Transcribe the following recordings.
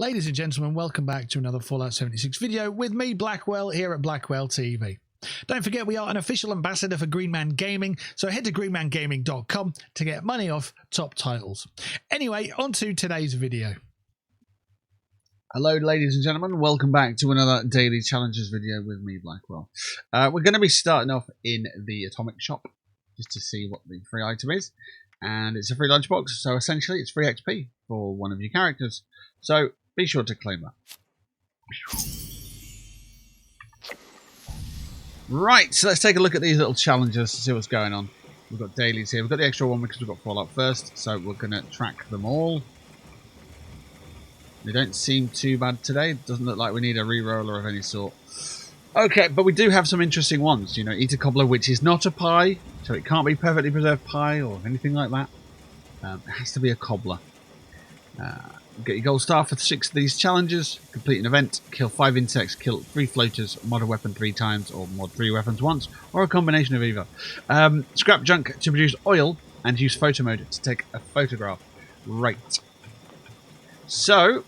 Ladies and gentlemen, welcome back to another Fallout 76 video with me, Blackwell, here at Blackwell TV. Don't forget we are an official ambassador for Green Man Gaming, so head to greenmangaming.com to get money off top titles. Anyway, on to today's video. Hello ladies and gentlemen, welcome back to another Daily Challenges video with me, Blackwell. We're going to be starting off in the Atomic Shop, just to see what the free item is. And it's a free lunchbox, so essentially it's free XP for one of your characters. So be sure to claim that. Right, so let's take a look at these little challenges to see what's going on. We've got dailies here. We've got the extra one because we've got Fallout first, so we're going to track them all. They don't seem too bad today. It doesn't look like we need a re-roller of any sort. Okay, but we do have some interesting ones. You know, eat a cobbler, which is not a pie, so it can't be perfectly preserved pie or anything like that. It has to be a cobbler. Get your gold star for 6 of these challenges. Complete an event. Kill 5 insects. Kill 3 floaters. Mod a weapon 3 times, or mod 3 weapons once, or a combination of either. Scrap junk to produce oil, and use photo mode to take a photograph. Right. So,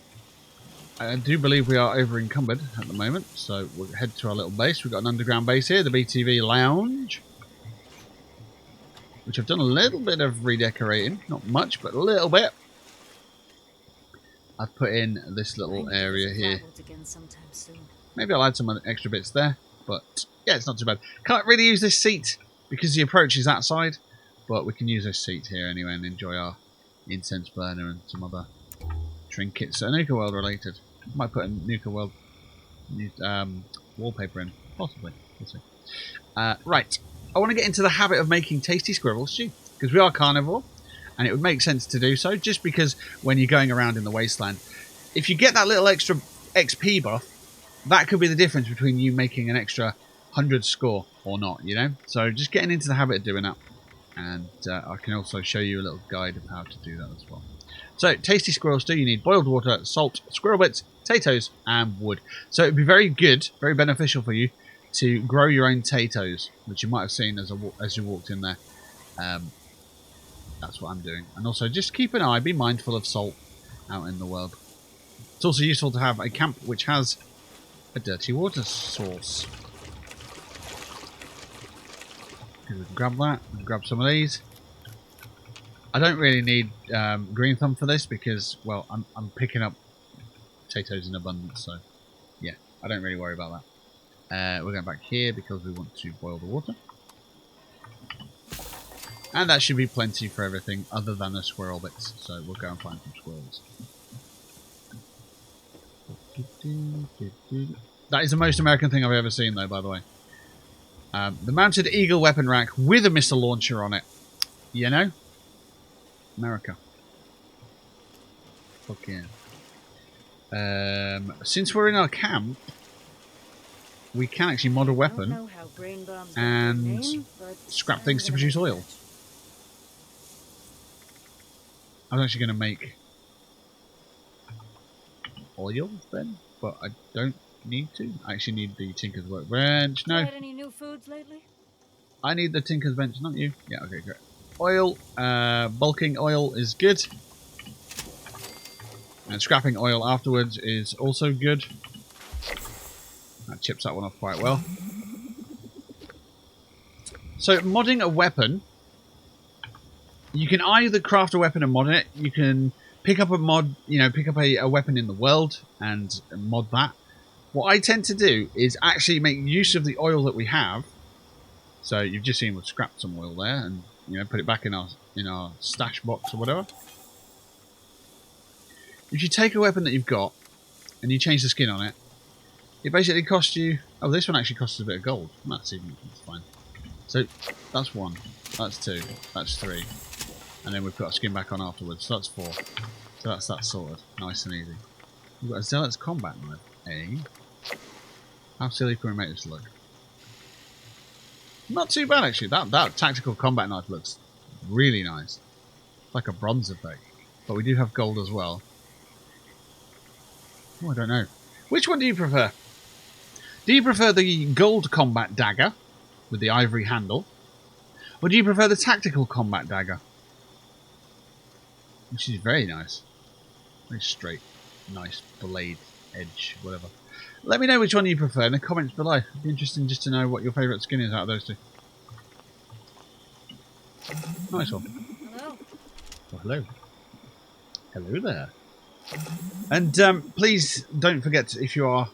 I do believe we are over encumbered at the moment, so we'll head to our little base. We've got an underground base here, the BTV Lounge, which I've done a little bit of redecorating. Not much, but a little bit. I've put in this little area here. Maybe I'll add some extra bits there, but yeah, it's not too bad. Can't really use this seat because the approach is that side, but we can use this seat here anyway and enjoy our incense burner and some other trinkets that are Nuka World related. Might put a Nuka World wallpaper in, possibly. We'll see. Right, I want to get into the habit of making tasty squirrel stew because we are carnivore. And it would make sense to do so, just because when you're going around in the Wasteland, if you get that little extra XP buff, that could be the difference between you making an extra 100 score or not, you know? So just getting into the habit of doing that. And I can also show you a little guide of how to do that as well. So, tasty squirrel stew, you need boiled water, salt, squirrel bits, potatoes, and wood. So it would be very good, very beneficial for you to grow your own potatoes, which you might have seen as you walked in there. That's what I'm doing. And also, just keep an eye, be mindful of salt out in the world. It's also useful to have a camp which has a dirty water source. We can grab that, we can grab some of these. I don't really need green thumb for this because, well, I'm picking up potatoes in abundance, so yeah, I don't really worry about that. We're going back here because we want to boil the water. And that should be plenty for everything other than the squirrel bits. So we'll go and find some squirrels. That is the most American thing I've ever seen, though, by the way. The mounted eagle weapon rack with a missile launcher on it. You know? America. Fuck yeah. Since we're in our camp, we can actually mod a weapon and scrap things to produce oil. I was actually going to make oil then, but I don't need to. I actually need the Tinker's Workbench. No. Tried any new foods lately? I need the Tinker's Bench, not you. Yeah, okay, great. Oil, bulking oil is good. And scrapping oil afterwards is also good. That chips that one off quite well. So, modding a weapon. You can either craft a weapon and mod it. You can pick up a mod, pick up a weapon in the world and mod that. What I tend to do is actually make use of the oil that we have. So you've just seen we've scrapped some oil there and put it back in our stash box or whatever. If you take a weapon that you've got and you change the skin on it, it basically costs you. Oh, this one actually costs a bit of gold. That's fine. So that's 1, that's 2, that's 3. And then we put our skin back on afterwards, so that's 4. So that's that sorted. Nice and easy. We've got a Zealot's combat knife. Eh? How silly can we make this look? Not too bad actually. That tactical combat knife looks really nice. Like a bronze effect. But we do have gold as well. Oh, I don't know. Which one do you prefer? Do you prefer the gold combat dagger with the ivory handle? Or do you prefer the tactical combat dagger? Which is very nice. Very straight. nice blade edge, whatever. Let me know which one you prefer in the comments below. It'd be interesting just to know what your favourite skin is out of those two. Nice one. Hello. Well, hello. Hello there. And please don't forget, if you are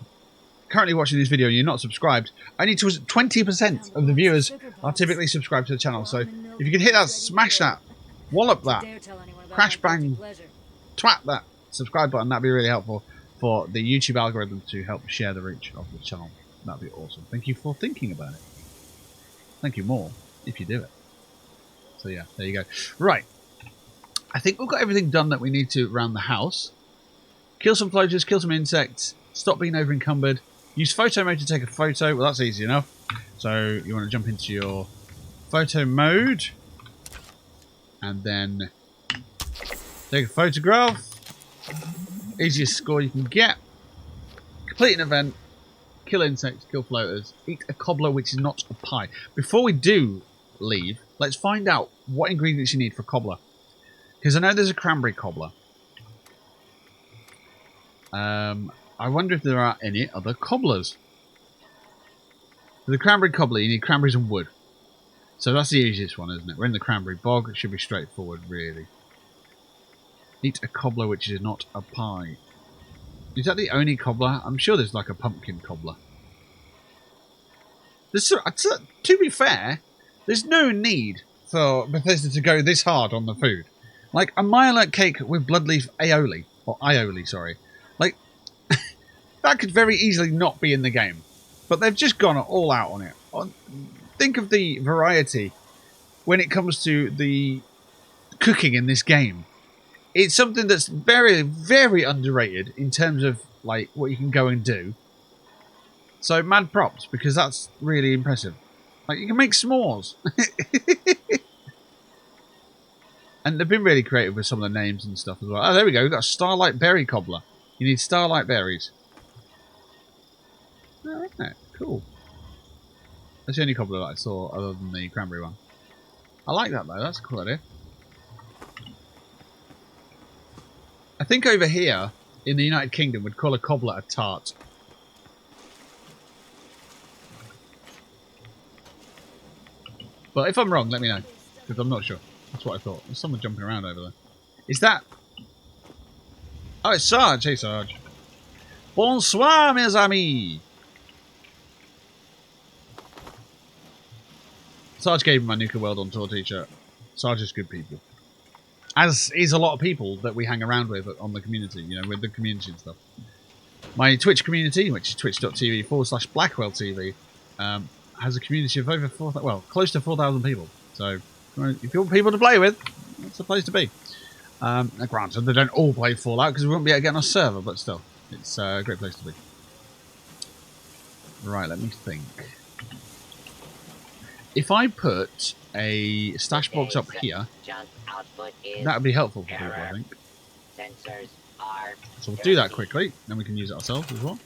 currently watching this video and you're not subscribed, only 20% of the viewers are typically subscribed to the channel. So if you can hit that, smash that, wallop that, crash bang, twat that subscribe button, that'd be really helpful for the YouTube algorithm to help share the reach of the channel. That'd be awesome. Thank you for thinking about it. Thank you more if you do it. So yeah, there you go. Right. I think we've got everything done that we need to around the house. Kill some floaters, kill some insects, stop being over encumbered. Use photo mode to take a photo. Well, that's easy enough. So you want to jump into your photo mode and then take a photograph. Easiest score you can get. Complete an event. Kill insects, kill floaters. Eat a cobbler, which is not a pie. Before we do leave, let's find out what ingredients you need for cobbler. Because I know there's a cranberry cobbler. I wonder if there are any other cobblers. For the cranberry cobbler, you need cranberries and wood. So that's the easiest one, isn't it? We're in the cranberry bog. It should be straightforward, really. Eat a cobbler, which is not a pie. Is that the only cobbler? I'm sure there's like a pumpkin cobbler. To be fair, there's no need for Bethesda to go this hard on the food. Like a mile cake with bloodleaf aioli. Or aioli, sorry. Like, that could very easily not be in the game. But they've just gone all out on it. Think of the variety when it comes to the cooking in this game. It's something that's very, very underrated in terms of like what you can go and do. So mad props, because that's really impressive. Like, you can make s'mores. And they've been really creative with some of the names and stuff as well. Oh, there we go. We've got a Starlight berry cobbler. You need Starlight berries. Oh, okay. Cool. That's the only cobbler that I saw other than the cranberry one. I like that, though. That's a cool idea. I think over here, in the United Kingdom, we'd call a cobbler a tart. But if I'm wrong, let me know. Because I'm not sure. That's what I thought. There's someone jumping around over there. Is that... Oh, it's Sarge. Hey, Sarge. Bonsoir, mes amis. Sarge gave me my Nuka World on Tour t-shirt. Sarge is good people. As is a lot of people that we hang around with on the community, you know, with the community and stuff. My Twitch community, which is twitch.tv/BlackwellTV, has a community of over 4,000, well, close to 4,000 people. So, if you want people to play with, that's the place to be. Granted, they don't all play Fallout because we won't be able to get on a server, but still, it's a great place to be. Right, let me think. If I put a stash box up here, that would be helpful for people, I think. So we'll do that quickly, then we can use it ourselves as well.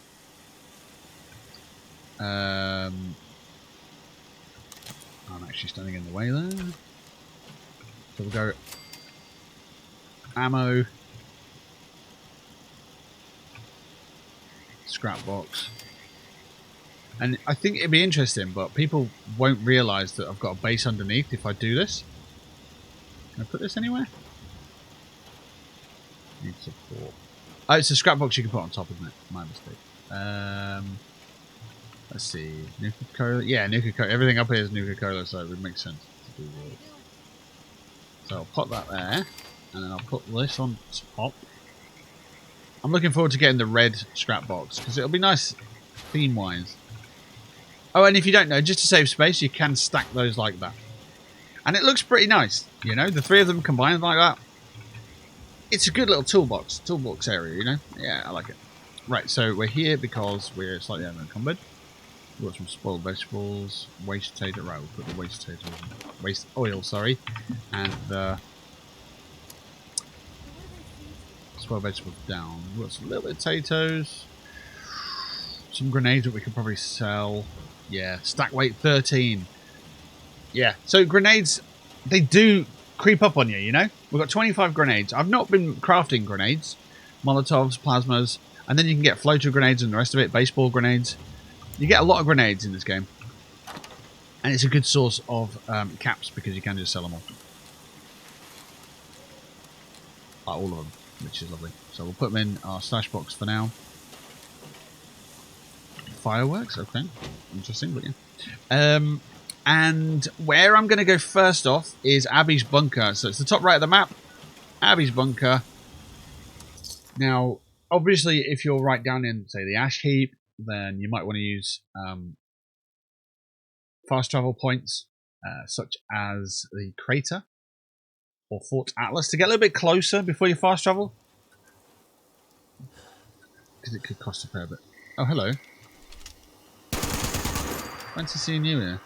I'm actually standing in the way there. So we'll go ammo, scrap box. And I think it'd be interesting, but people won't realise that I've got a base underneath if I do this. Can I put this anywhere? Need support. Oh, it's a scrap box you can put on top, isn't it? My mistake. Let's see. Nuka-Cola. Yeah, Nuka-Cola. Everything up here is Nuka-Cola, so it would make sense to do this. So I'll put that there, and then I'll put this on top. I'm looking forward to getting the red scrap box, because it'll be nice theme-wise. Oh, and if you don't know, just to save space, you can stack those like that. And it looks pretty nice, you know, the three of them combined like that. It's a good little toolbox area, you know? Yeah, I like it. Right, so we're here because we're slightly unencumbered. We've got some spoiled vegetables, waste potato, right, we'll put the waste potatoes in. Waste oil, sorry. And the spoiled vegetables down. We've got some little bit of potatoes. Some grenades that we could probably sell. Yeah, stack weight 13. Yeah, so grenades, they do creep up on you, you know? We've got 25 grenades. I've not been crafting grenades, Molotovs, plasmas, and then you can get floater grenades and the rest of it, baseball grenades. You get a lot of grenades in this game. And it's a good source of caps because you can just sell them all. Like all of them, which is lovely. So we'll put them in our stash box for now. Fireworks, okay. Interesting, but yeah. And where I'm going to go first off is Abby's bunker. So it's the top right of the map. Abby's bunker. Now, obviously, if you're right down in, say, the ash heap, then you might want to use fast travel points, such as the crater or Fort Atlas, to get a little bit closer before you fast travel. Because it could cost a fair bit. Oh, hello. Fancy seeing you here.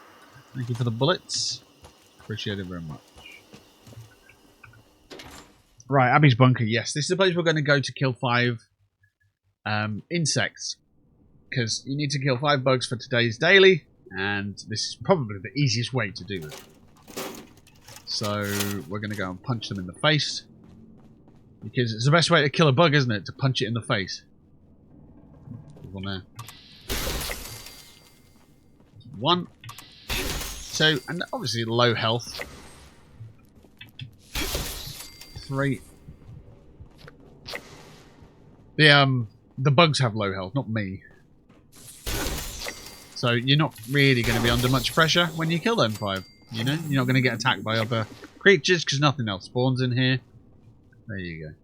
Thank you for the bullets. Appreciate it very much. Right, Abby's bunker. Yes, this is the place we're going to go to kill 5 insects. Because you need to kill 5 bugs for today's daily. And this is probably the easiest way to do it. So we're going to go and punch them in the face. Because it's the best way to kill a bug, isn't it? To punch it in the face. There's one there. 1. 2. And obviously low health. 3. The bugs have low health, not me. So you're not really going to be under much pressure when you kill them 5. You know, you're not going to get attacked by other creatures because nothing else spawns in here. There you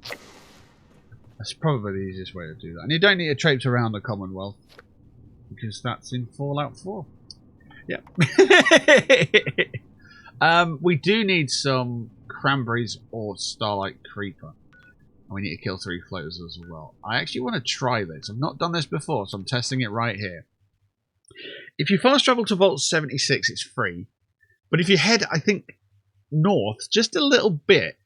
go. That's probably the easiest way to do that. And you don't need to traipse around the Commonwealth because that's in Fallout 4. Yeah. We do need some cranberries or Starlight creeper. And we need to kill 3 floaters as well. I actually want to try this. I've not done this before, so I'm testing it right here. If you fast travel to Vault 76, it's free. But if you head, I think, north just a little bit,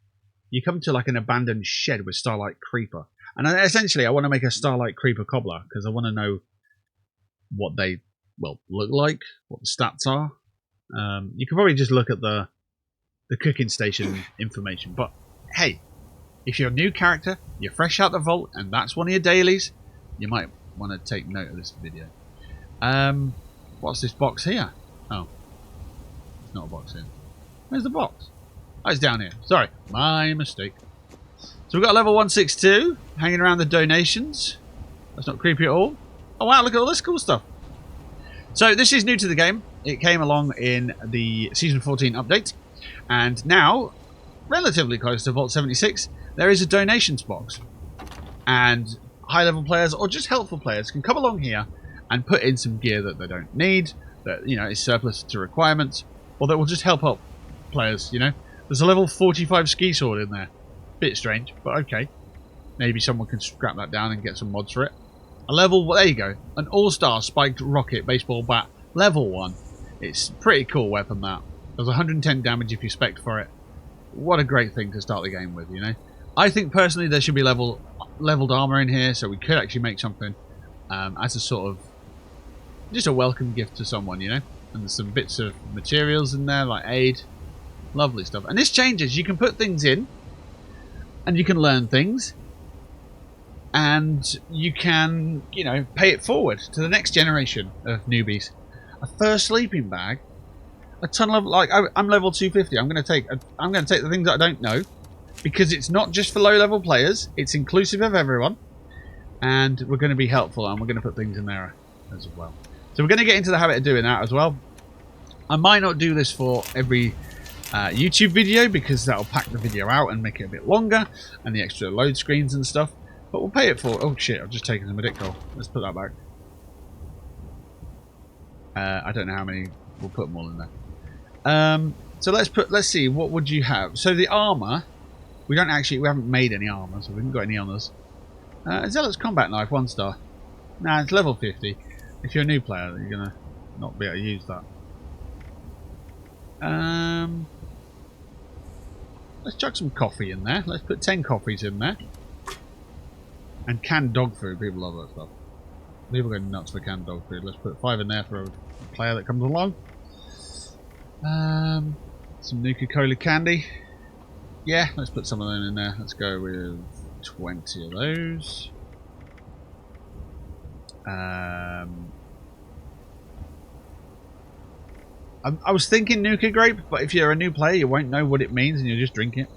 you come to like an abandoned shed with Starlight creeper. And essentially, I want to make a Starlight creeper cobbler because I want to know what they, well, look like, what the stats are. You can probably just look at the cooking station information. But hey, if you're a new character, you're fresh out the vault, and that's one of your dailies, you might want to take note of this video. What's this box here? Oh, it's not a box here. Where's the box? Oh, it's down here. Sorry, my mistake. So we've got a level 162 hanging around the donations. That's not creepy at all. Oh wow, look at all this cool stuff. So this is new to the game. It came along in the Season 14 update. And now, relatively close to Vault 76, there is a donations box. And high-level players, or just helpful players, can come along here and put in some gear that they don't need, that, you know, is surplus to requirements, or that will just help out players, you know. There's a level 45 ski sword in there. Bit strange, but okay. Maybe someone can scrap that down and get some mods for it. A level, there you go, an all-star spiked rocket baseball bat, level 1. It's a pretty cool weapon, that. Does 110 damage if you spec for it. What a great thing to start the game with, you know. I think personally there should be leveled armor in here, so we could actually make something as a sort of just a welcome gift to someone, you know. And there's some bits of materials in there like aid, lovely stuff. And this changes. You can put things in, and you can learn things, and you can, you know, pay it forward to the next generation of newbies. A first sleeping bag, a ton of, like, I'm level 250. I'm going to take the things that I don't know, because it's not just for low-level players. It's inclusive of everyone, and we're going to be helpful, and we're going to put things in there as well. So we're going to get into the habit of doing that as well. I might not do this for every YouTube video, because that'll pack the video out and make it a bit longer, and the extra load screens and stuff. But we'll pay it for. Oh shit! I've just taken some Medicol. Let's put that back. I don't know how many. We'll put them all in there. So let's see. What would you have? So the armor. We haven't made any armor, so we haven't got any on us. Zealot's combat knife, 1 star. Nah, it's level 50. If you're a new player, you're gonna not be able to use that. Let's chuck some coffee in there. Let's put 10 coffees in there. And canned dog food. People love that stuff. People go nuts for canned dog food. Let's put 5 in there for a player that comes along. Some Nuka-Cola candy. Yeah, let's put some of them in there. Let's go with 20 of those. I was thinking Nuka Grape, but if you're a new player, you won't know what it means and you'll just drink it.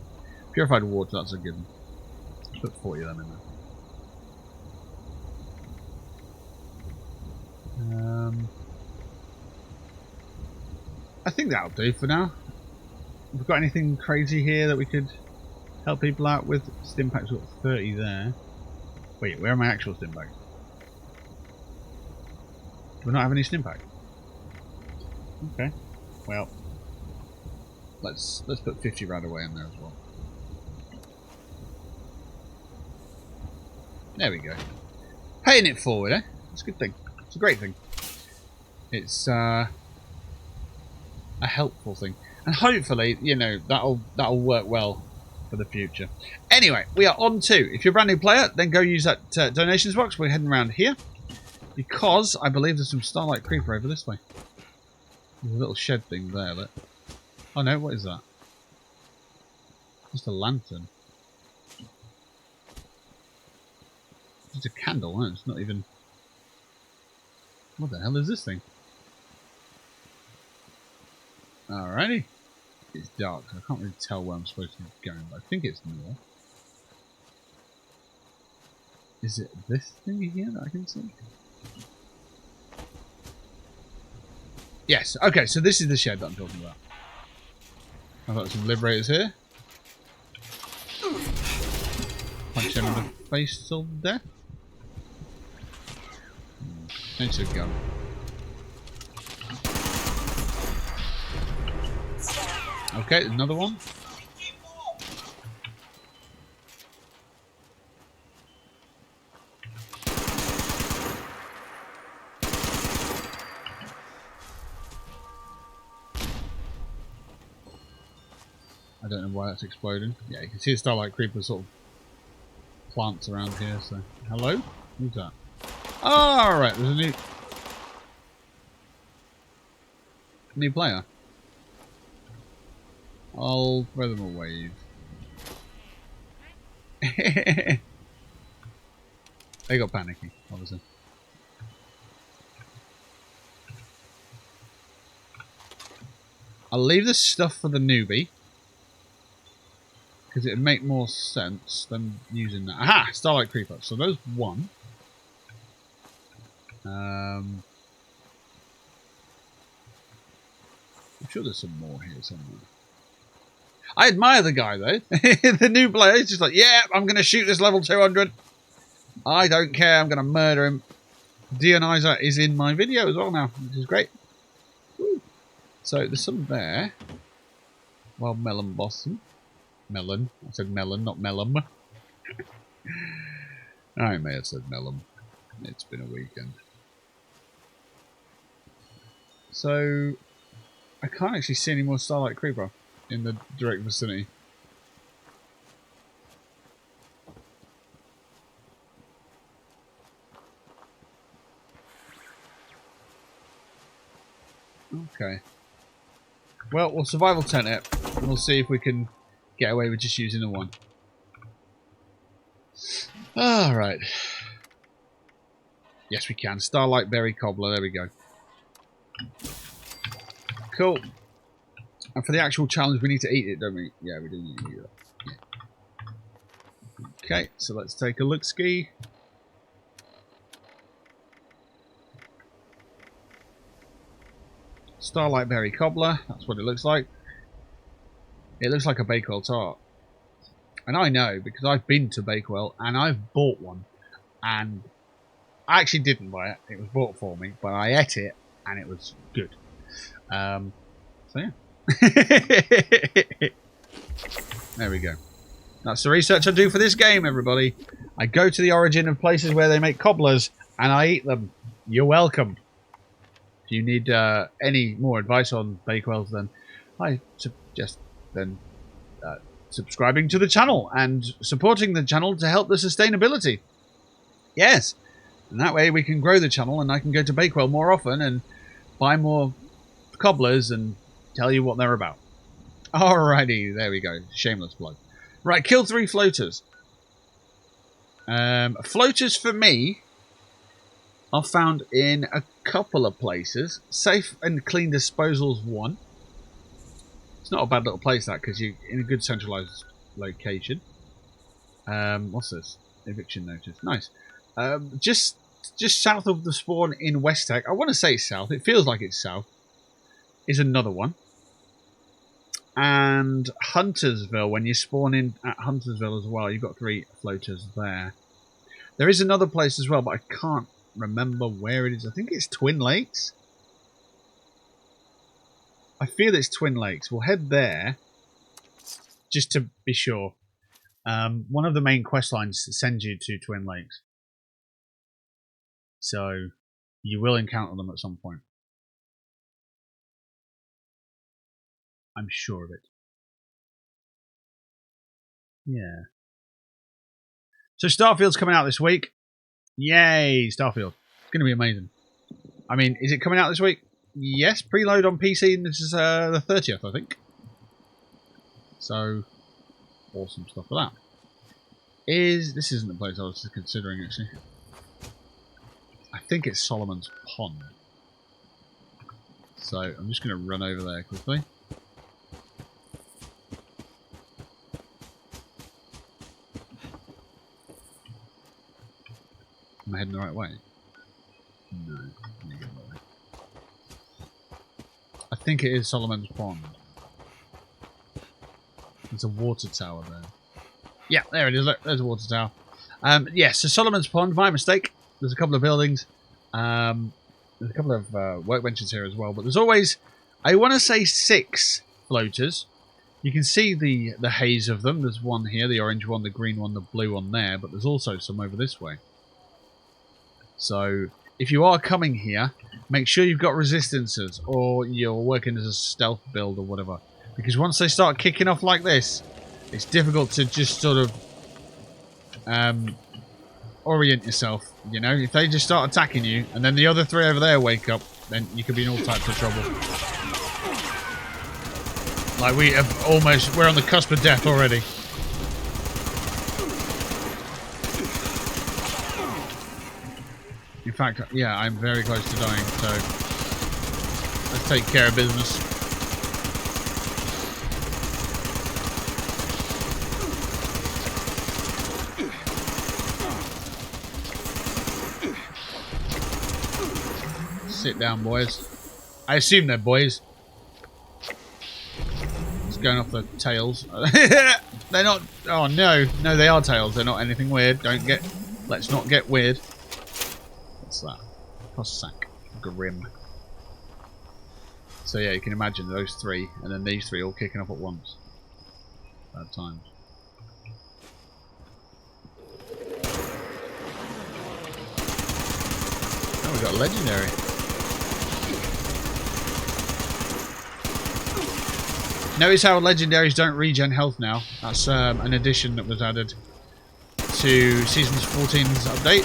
Purified water, that's a given. Put 40 of them in there. I think that'll do for now. Have we got anything crazy here that we could help people out with? Stimpak's got 30 there. Wait, where are my actual Stimpaks? Do we not have any Stimpak? Okay. Well, let's put 50 rad away in there as well. There we go. Paying it forward, eh? It's a good thing. It's a great thing. It's a helpful thing, and hopefully, you know, that'll work well for the future. Anyway, we are on to. If you're a brand new player, then go use that donations box. We're heading around here because I believe there's some Starlight Creeper over this way. There's a little shed thing there. Look. Oh no, what is that? Just a lantern. It's a candle, huh? It's not even... What the hell is this thing? Alrighty. It's dark, so I can't really tell where I'm supposed to be going, but I think it's north. Is it this thing here that I can see? Yes, okay, so this is the shed that I'm talking about. I've got some liberators here. Punch him in the face till death. Thanks a gun. Okay, another one. I don't know why that's exploding. Yeah, you can see the Starlight Creeper sort of plants around here, so... Hello? Who's that? Alright, there's a new player. I'll throw them a wave. They got panicky, obviously. I'll leave the stuff for the newbie, because it would make more sense than using that. Aha! Starlight Creeper. So there's one. I'm sure there's some more here somewhere. I admire the guy though. The new player is just like, yeah, I'm going to shoot this level 200. I don't care. I'm going to murder him. Dionysa is in my video as well now, which is great. Woo. So there's some there. Well, melon blossom. Melon. I said melon, not melon. I may have said melon. It's been a weekend. So I can't actually see any more Starlight Creeper in the direct vicinity. Okay. Well, we'll survival tent it, and we'll see if we can get away with just using the one. Alright. Yes, we can. Starlight Berry Cobbler, there we go. Cool. And for the actual challenge, we need to eat it, don't we? Yeah, we do need to eat it. Yeah. Okay, so let's take a look-ski. Starlight Berry Cobbler, that's what it looks like. It looks like a Bakewell tart. And I know, because I've been to Bakewell, and I've bought one. And I actually didn't buy it, it was bought for me, but I ate it, and it was good. So yeah. There we go. That's the research I do for this game, everybody. I go to the origin of places where they make cobblers, and I eat them. You're welcome. If you need any more advice on Bakewells, then I suggest then subscribing to the channel and supporting the channel to help the sustainability. Yes, and that way we can grow the channel, and I can go to Bakewell more often and buy more cobblers and tell you what they're about. Alrighty, there we go. Shameless Blood. Right, kill 3 floaters. Floaters for me are found in a couple of places. Safe and clean disposal's one. It's not a bad little place, that, because you're in a good centralised location. What's this? Eviction notice. Nice. Just south of the spawn in West Tech, I want to say south, it feels like it's south, is another one. And Huntersville, when you spawn in at Huntersville as well, you've got 3 floaters there. There is another place as well, but I can't remember where it is. I think it's Twin Lakes. I feel it's Twin Lakes. We'll head there just to be sure. One of the main quest lines sends you to Twin Lakes. So you will encounter them at some point. I'm sure of it. Yeah. So Starfield's coming out this week. Yay, Starfield. It's going to be amazing. I mean, is it coming out this week? Yes, preload on PC, and this is the 30th, I think. So, awesome stuff for that. This isn't the place I was considering, actually. I think it's Solomon's Pond. So, I'm just going to run over there quickly. Am I heading the right way? No. I think it is Solomon's Pond. There's a water tower there. Yeah, there it is. Look, there's a water tower. Yes, so Solomon's Pond, my mistake. There's a couple of buildings. There's a couple of workbenches here as well. But there's always, I want to say 6 floaters. You can see the haze of them. There's one here, the orange one, the green one, the blue one there. But there's also some over this way. So, if you are coming here, make sure you've got resistances, or you're working as a stealth build or whatever. Because once they start kicking off like this, it's difficult to just sort of orient yourself. You know, if they just start attacking you, and then the other 3 over there wake up, then you could be in all types of trouble. Like we're on the cusp of death already. In fact, yeah, I'm very close to dying, so let's take care of business. Sit down, boys. I assume they're boys. Just going off the tails. They're not. Oh no, no, they are tails. They're not anything weird. Let's not get weird. What's that? Cossack. Grim. So yeah, you can imagine those 3, and then these 3 all kicking off at once. Bad times. Oh, we got a legendary. Notice how legendaries don't regen health now. That's an addition that was added to Season 14's update,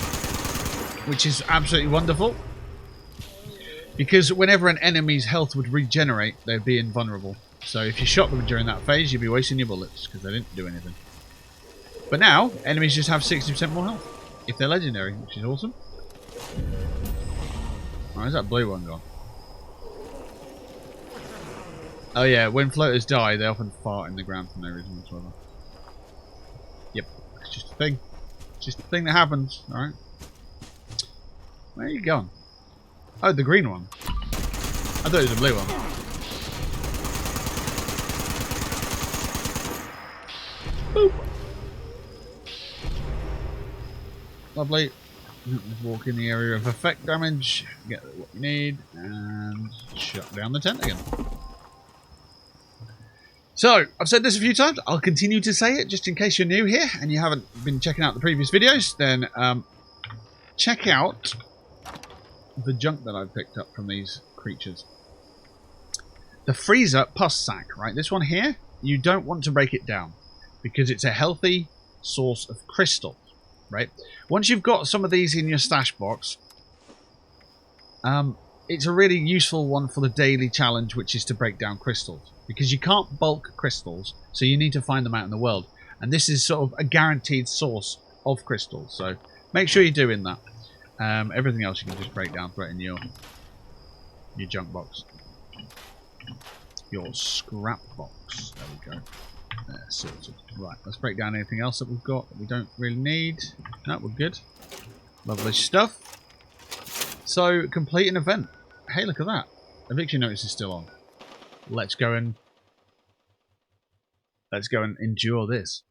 which is absolutely wonderful. Because whenever an enemy's health would regenerate, they'd be invulnerable. So if you shot them during that phase, you'd be wasting your bullets, because they didn't do anything. But now, enemies just have 60% more health, if they're legendary, which is awesome. Where's that blue one gone? Oh yeah, when floaters die, they often fart in the ground for no reason whatsoever. Yep, it's just a thing. It's just a thing that happens, alright? Where are you going? Oh, the green one. I thought it was the blue one. Boop. Lovely. Let's walk in the area of effect damage, get what we need, and shut down the tent again. So, I've said this a few times, I'll continue to say it just in case you're new here and you haven't been checking out the previous videos, then check out the junk that I've picked up from these creatures. The freezer pus sack, right? This one here, you don't want to break it down because it's a healthy source of crystal, right? Once you've got some of these in your stash box, it's a really useful one for the daily challenge, which is to break down crystals. Because you can't bulk crystals, so you need to find them out in the world. And this is sort of a guaranteed source of crystals. So make sure you're doing that. Everything else you can just break down, throw it in your junk box. Your scrap box. There we go. Sorted. Right, let's break down anything else that we've got that we don't really need. No, we're good. Lovely stuff. So, complete an event. Hey, look at that. Eviction notice is still on. Let's go and endure this.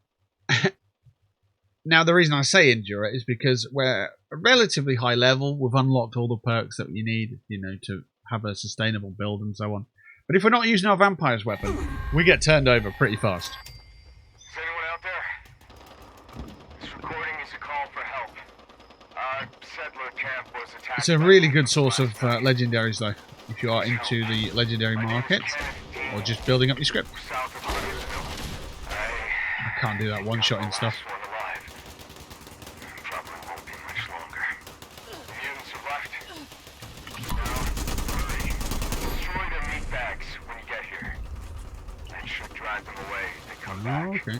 Now, the reason I say endure it is because we're a relatively high level. We've unlocked all the perks that you need, you know, to have a sustainable build and so on. But if we're not using our vampire's weapon, we get turned over pretty fast. Is anyone out there? This recording is a call for help. Settler camp was attacked. It's a really good source of legendaries, though, if you are into the legendary market or just building up your script. I can't do that one-shot and stuff. Oh, okay.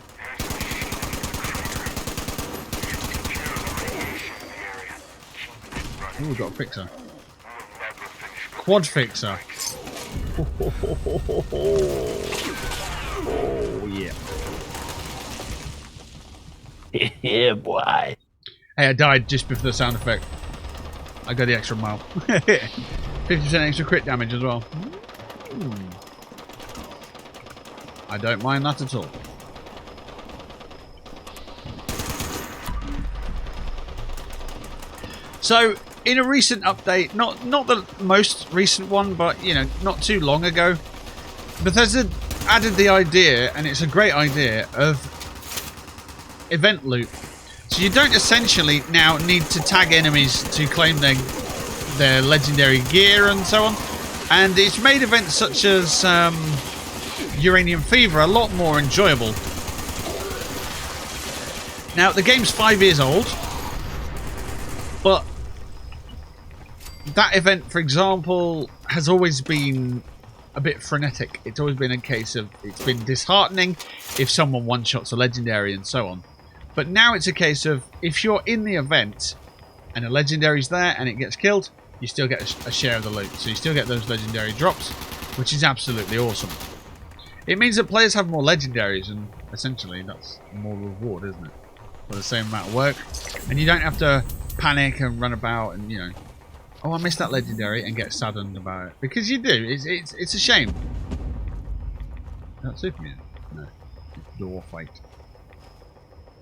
Oh, we've got a fixer. Quad fixer. Oh, yeah. Yeah, boy. Hey, I died just before the sound effect. I got the extra mile. 50% extra crit damage as well. I don't mind that at all. So, in a recent update, not the most recent one, but, you know, not too long ago, Bethesda added the idea, and it's a great idea, of event loot. So you don't essentially now need to tag enemies to claim their legendary gear and so on. And it's made events such as Uranium Fever a lot more enjoyable. Now, the game's 5 years old, but that event, for example, has always been a bit frenetic. It's always been a case of, it's been disheartening if someone one-shots a legendary and so on. But now it's a case of, if you're in the event and a legendary's there and it gets killed, you still get a share of the loot. So you still get those legendary drops, which is absolutely awesome. It means that players have more legendaries, and essentially that's more reward, isn't it? For the same amount of work. And you don't have to panic and run about and, you know, oh, I missed that legendary, and get saddened about it. Because you do. It's a shame. That's Superman. No. It's Dwarf Fight.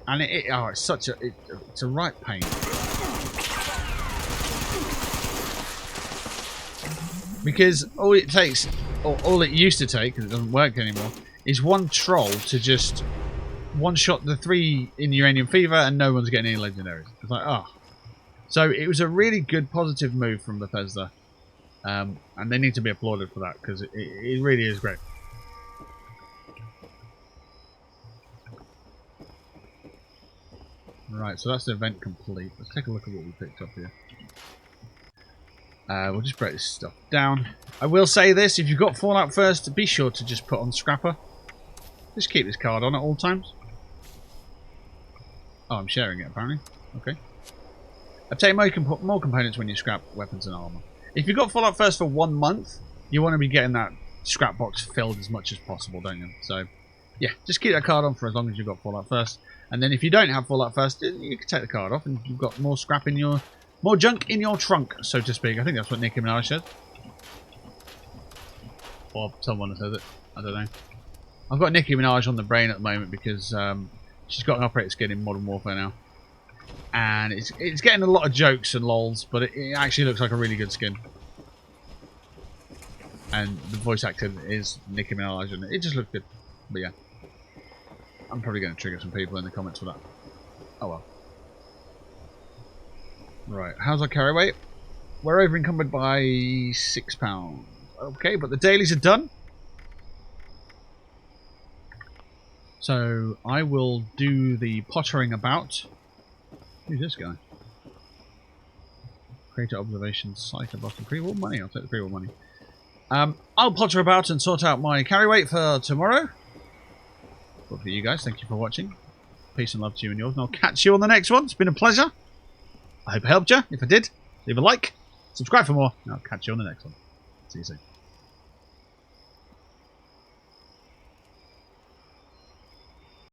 And it's such a... It's a right pain. Because all it takes, or all it used to take, because it doesn't work anymore, is one troll to just one-shot the 3 in Uranium Fever and no one's getting any legendaries. It's like, oh. So it was a really good, positive move from Bethesda. And they need to be applauded for that, because it really is great. Right, so that's the event complete. Let's take a look at what we picked up here. We'll just break this stuff down. I will say this, if you've got Fallout first, be sure to just put on Scrapper. Just keep this card on at all times. Oh, I'm sharing it apparently. Okay. I'd say you can put more components when you scrap weapons and armor. If you've got Fallout first for 1 month, you want to be getting that scrap box filled as much as possible, don't you? So, yeah, just keep that card on for as long as you've got Fallout first. And then if you don't have Fallout first, you can take the card off and you've got more scrap in your... more junk in your trunk, so to speak. I think that's what Nicki Minaj said. Or someone says it. I don't know. I've got Nicki Minaj on the brain at the moment because she's got an operator skin in Modern Warfare now. And it's getting a lot of jokes and lols, but it actually looks like a really good skin. And the voice actor is Nicki Minaj, and it just looks good. But yeah. I'm probably going to trigger some people in the comments for that. Oh well. Right, how's our carry weight? We're over encumbered by £6. Okay, but the dailies are done. So I will do the pottering about. Who's this guy? Create observation site above the pre-war money. I'll take the pre-war money. I'll potter about and sort out my carry weight for tomorrow. But for you guys, thank you for watching. Peace and love to you and yours, and I'll catch you on the next one. It's been a pleasure. I hope I helped you. If I did, leave a like, subscribe for more, and I'll catch you on the next one. See you soon.